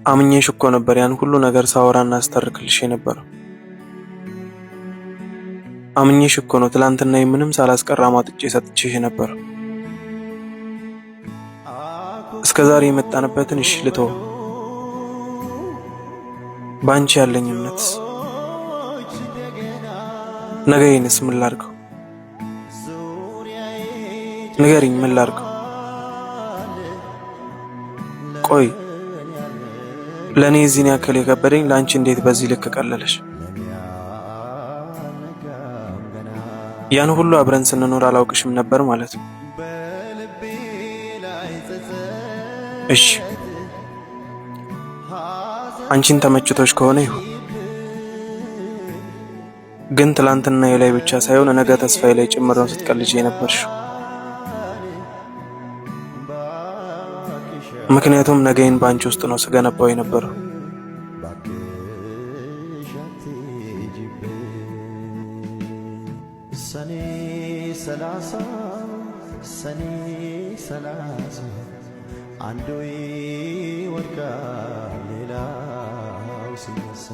አምኜሽ እኮ ነበር ያን ሁሉ ነገር ሳወራና አስተርክልሽ ነበር። አምኜሽ እኮ ነው ትላንትና ምንም ሳላስቀራ ማጥጬ ሰጥቼሽ ነበር። እስከዛሬ የመጣንበትን እሺ ልተው። ባንቺ ያለኝ እምነት ነገይንስ ምን ላድርገው? ንገሪኝ ምን ላድርገው? ቆይ ለኔ እዚህን ያክል የከበደኝ ላንቺ እንዴት በዚህ ልክ ቀለለሽ? ያን ሁሉ አብረን ስንኖር አላውቅሽም ነበር ማለት ነው። እሺ አንቺን ተመችቶሽ ከሆነ ይሁን። ግን ትላንትና ላይ ብቻ ሳይሆን ነገ ተስፋዬ ላይ ጭምር ነው ስትቀልጂ የነበርሽው። ምክንያቱም ነገዬን ባንቺ ውስጥ ነው ስገነባው የነበረው። ሰኔ ሰላሳ አንዱ ይወድቃል ሌላው ሲነሳ